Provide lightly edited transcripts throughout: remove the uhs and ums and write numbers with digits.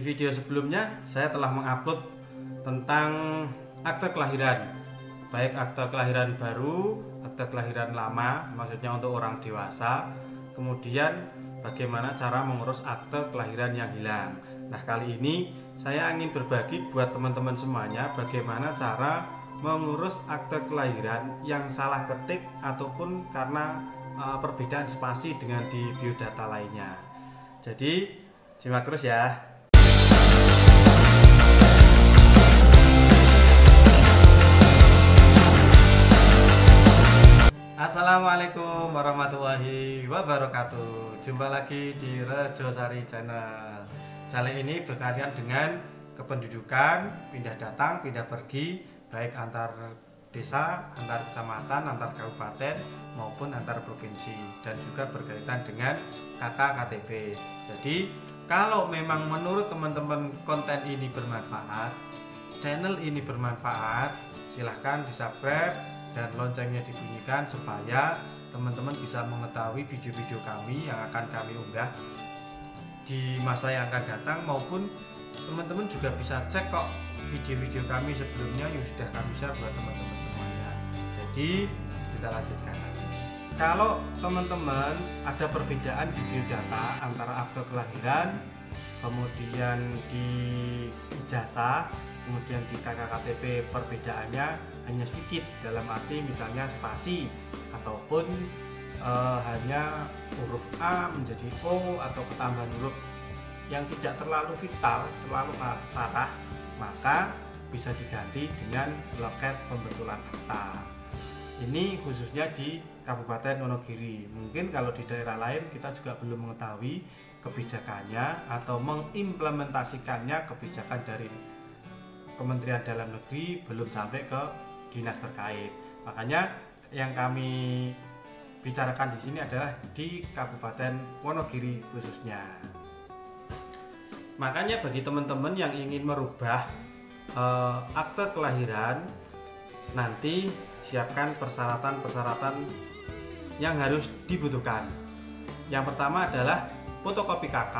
video sebelumnya saya telah mengupload tentang akte kelahiran, baik akte kelahiran baru, akte kelahiran lama, maksudnya untuk orang dewasa, kemudian bagaimana cara mengurus akte kelahiran yang hilang. Nah, kali ini saya ingin berbagi buat teman-teman semuanya bagaimana cara mengurus akte kelahiran yang salah ketik ataupun karena perbedaan spasi dengan di biodata lainnya. Jadi simak terus ya. Assalamualaikum warahmatullahi wabarakatuh. Jumpa lagi di Rejosari Channel. Channel ini berkaitan dengan kependudukan, pindah datang, pindah pergi, baik antar desa, antar kecamatan, antar kabupaten maupun antar provinsi, dan juga berkaitan dengan KK-KTP. Jadi kalau memang menurut teman-teman konten ini bermanfaat, channel ini bermanfaat, silahkan di subscribe dan loncengnya dibunyikan supaya teman-teman bisa mengetahui video-video kami yang akan kami unggah di masa yang akan datang, maupun teman-teman juga bisa cek kok video-video kami sebelumnya yang sudah kami share buat teman-teman semuanya. Jadi kita lanjutkan lagi. Kalau teman-teman ada perbedaan di biodata antara akte kelahiran, kemudian di ijazah, kemudian di KK-KTP, perbedaannya hanya sedikit, dalam arti misalnya spasi ataupun hanya huruf A menjadi O atau ketambahan huruf yang tidak terlalu vital, terlalu parah, maka bisa diganti dengan loket pembetulan akta. Ini khususnya di Kabupaten Wonogiri. Mungkin kalau di daerah lain kita juga belum mengetahui kebijakannya atau mengimplementasikannya, kebijakan dari Kementerian Dalam Negeri belum sampai ke dinas terkait. Makanya yang kami bicarakan di sini adalah di Kabupaten Wonogiri khususnya. Makanya bagi teman-teman yang ingin merubah akte kelahiran, nanti siapkan persyaratan-persyaratan yang harus dibutuhkan. Yang pertama adalah fotokopi KK,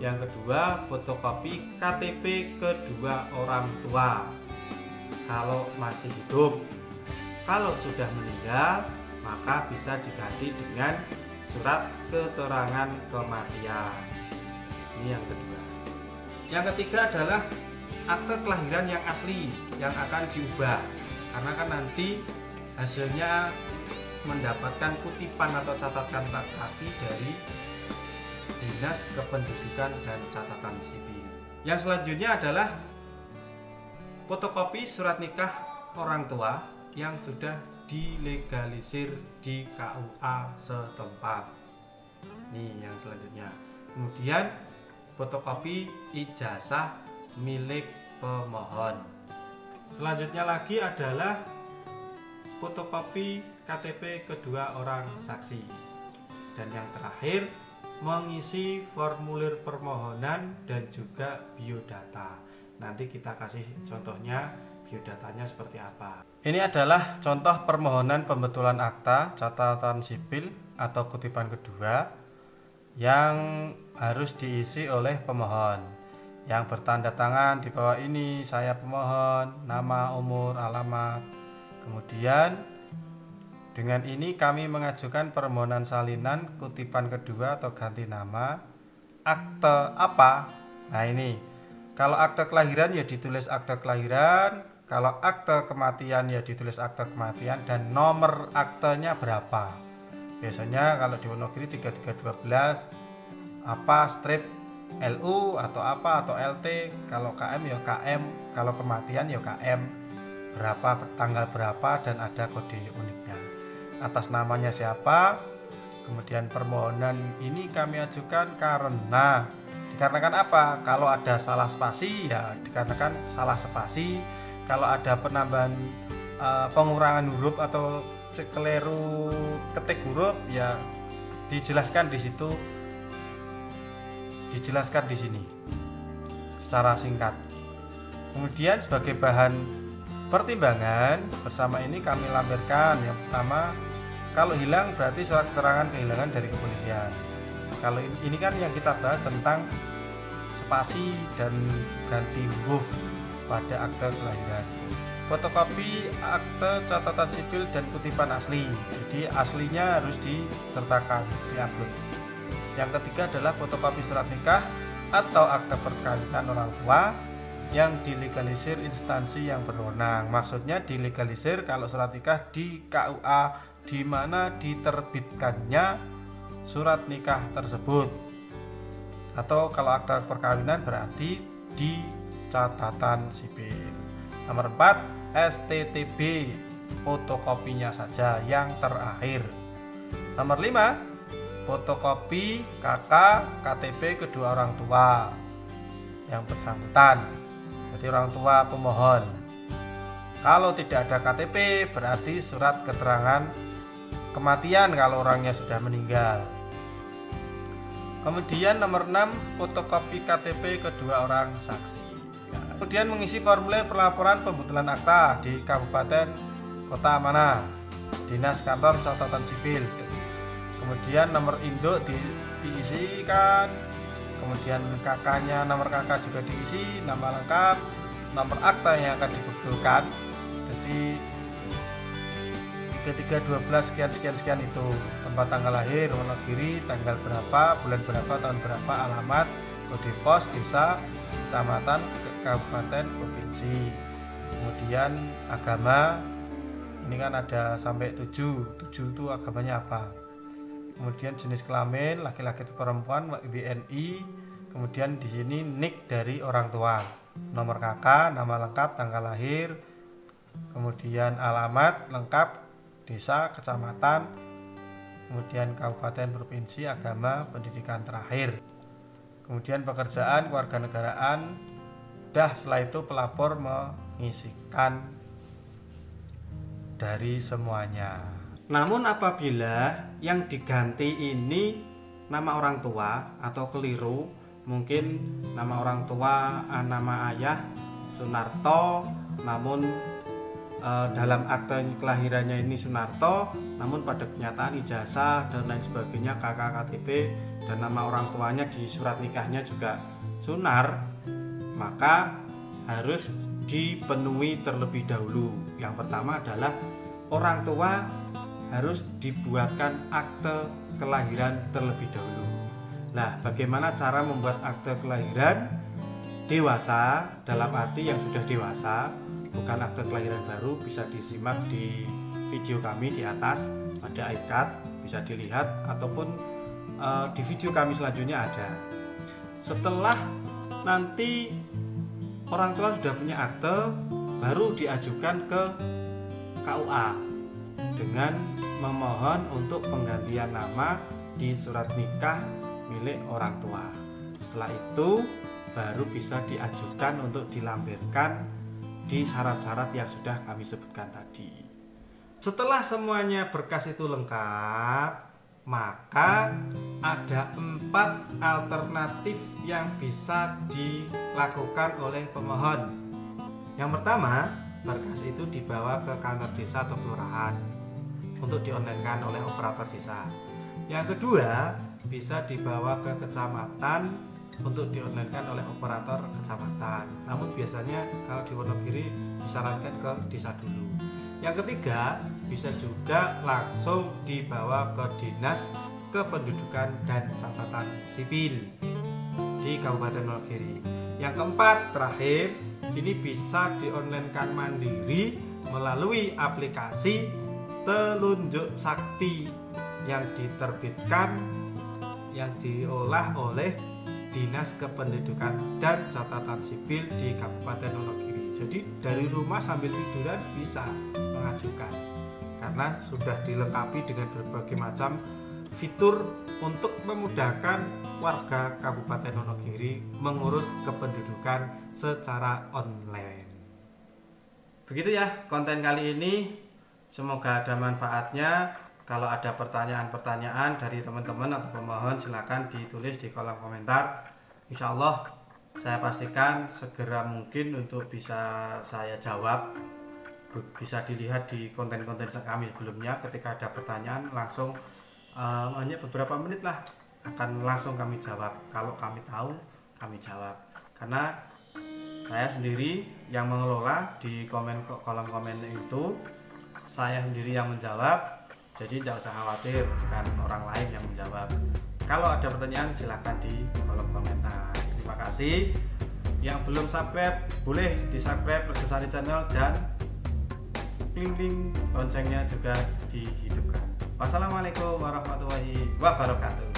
yang kedua fotokopi KTP kedua orang tua kalau masih hidup. Kalau sudah meninggal maka bisa diganti dengan surat keterangan kematian. Ini yang kedua. Yang ketiga adalah akte kelahiran yang asli yang akan diubah, karena kan nanti hasilnya mendapatkan kutipan atau catatan kaki dari Dinas Kependudukan dan Catatan Sipil. Yang selanjutnya adalah fotokopi surat nikah orang tua yang sudah dilegalisir di KUA setempat. Ini yang selanjutnya. Kemudian fotokopi ijazah milik pemohon. Selanjutnya lagi adalah fotokopi KTP kedua orang saksi. Dan yang terakhir, mengisi formulir permohonan dan juga biodata. Nanti kita kasih contohnya biodatanya seperti apa. Ini adalah contoh permohonan pembetulan akta catatan sipil atau kutipan kedua yang harus diisi oleh pemohon. Yang bertanda tangan di bawah ini saya pemohon, nama, umur, alamat. Kemudian dengan ini kami mengajukan permohonan salinan kutipan kedua atau ganti nama. Akte apa? Nah ini, kalau akte kelahiran ya ditulis akte kelahiran, kalau akte kematian ya ditulis akte kematian, dan nomor aktenya berapa. Biasanya kalau di Wonogiri 3312 apa strip LU atau apa atau LT, kalau KM ya KM, kalau kematian ya KM, berapa tanggal berapa dan ada kode uniknya. Atas namanya siapa, kemudian permohonan ini kami ajukan karena dikarenakan apa? Kalau ada salah spasi ya dikarenakan salah spasi, kalau ada penambahan pengurangan huruf atau keliru ketik huruf ya dijelaskan di situ, dijelaskan di sini secara singkat. Kemudian sebagai bahan pertimbangan bersama ini kami lampirkan yang pertama, kalau hilang berarti surat keterangan kehilangan dari kepolisian. Kalau ini kan yang kita bahas tentang spasi dan ganti huruf pada akte kelahiran. Fotokopi akte catatan sipil dan kutipan asli. Jadi aslinya harus disertakan, diupload. Yang ketiga adalah fotokopi surat nikah atau akte perkawinan orang tua yang dilegalisir instansi yang berwenang. Maksudnya dilegalisir kalau surat nikah di KUA di mana diterbitkannya surat nikah tersebut. Atau kalau akte perkawinan berarti di catatan sipil. Nomor 4, STTB, fotokopinya saja yang terakhir. Nomor 5, fotokopi KK KTP kedua orang tua yang bersangkutan, jadi orang tua pemohon. Kalau tidak ada KTP berarti surat keterangan kematian kalau orangnya sudah meninggal. Kemudian nomor 6, fotokopi KTP kedua orang saksi. Kemudian mengisi formulir pelaporan pembetulan akta di kabupaten kota mana, dinas kantor catatan sipil. Kemudian nomor induk diisikan, kemudian kakaknya, nomor kakak juga diisi, nama lengkap, nomor akta yang akan dibetulkan. Jadi 3312 sekian itu, tempat tanggal lahir Wonogiri, tanggal berapa, bulan berapa, tahun berapa, alamat, kode pos, desa, kecamatan, kabupaten, provinsi. Kemudian agama, ini kan ada sampai 7 itu agamanya apa. Kemudian jenis kelamin, laki-laki atau perempuan, WNI. Kemudian di sini nik dari orang tua, nomor kakak, nama lengkap, tanggal lahir, kemudian alamat lengkap, desa, kecamatan, kemudian kabupaten, provinsi, agama, pendidikan terakhir. Kemudian pekerjaan, kewarganegaraan. Setelah itu pelapor mengisikan dari semuanya. Namun apabila yang diganti ini nama orang tua atau keliru, mungkin nama orang tua, nama ayah Sunarto, namun dalam akte kelahirannya ini Sunarto, namun pada kenyataan ijazah dan lain sebagainya KK KTP dan nama orang tuanya di surat nikahnya juga Sunar, maka harus dipenuhi terlebih dahulu. Yang pertama adalah orang tua harus dibuatkan akte kelahiran terlebih dahulu. Nah, bagaimana cara membuat akte kelahiran dewasa, dalam arti yang sudah dewasa, bukan akte kelahiran baru? Bisa disimak di video kami di atas, ada iCard, bisa dilihat, ataupun di video kami selanjutnya ada. Setelah nanti orang tua sudah punya akte, baru diajukan ke KUA dengan memohon untuk penggantian nama di surat nikah milik orang tua. Setelah itu baru bisa diajukan untuk dilampirkan di syarat-syarat yang sudah kami sebutkan tadi. Setelah semuanya berkas itu lengkap, maka ada 4 alternatif yang bisa dilakukan oleh pemohon. Yang pertama, berkas itu dibawa ke kantor desa atau kelurahan untuk di-online-kan oleh operator desa. Yang kedua, bisa dibawa ke kecamatan untuk di-online-kan oleh operator kecamatan. Namun biasanya kalau di Wonogiri disarankan ke desa dulu. Yang ketiga, bisa juga langsung dibawa ke dinas kependudukan dan catatan sipil di Kabupaten Wonogiri. Yang keempat, terakhir, ini bisa di-online-kan mandiri melalui aplikasi Telunjuk Sakti yang diterbitkan, yang diolah oleh Dinas Kependudukan dan Catatan Sipil di Kabupaten Wonogiri. Jadi dari rumah sambil tiduran bisa mengajukan, karena sudah dilengkapi dengan berbagai macam fitur untuk memudahkan warga Kabupaten Wonogiri mengurus kependudukan secara online. Begitu ya konten kali ini, semoga ada manfaatnya. Kalau ada pertanyaan-pertanyaan dari teman-teman atau pemohon, silakan ditulis di kolom komentar. Insya Allah saya pastikan segera mungkin untuk bisa saya jawab. Bisa dilihat di konten-konten kami sebelumnya, ketika ada pertanyaan langsung hanya beberapa menit lah akan langsung kami jawab. Kalau kami tahu, kami jawab, karena saya sendiri yang mengelola di kolom komen itu, saya sendiri yang menjawab, jadi tidak usah khawatir, bukan orang lain yang menjawab. Kalau ada pertanyaan silahkan di kolom komentar. Terima kasih. Yang belum subscribe boleh di subscribe Regsasari Channel dan klik loncengnya juga dihidupkan. Wassalamualaikum warahmatullahi wabarakatuh.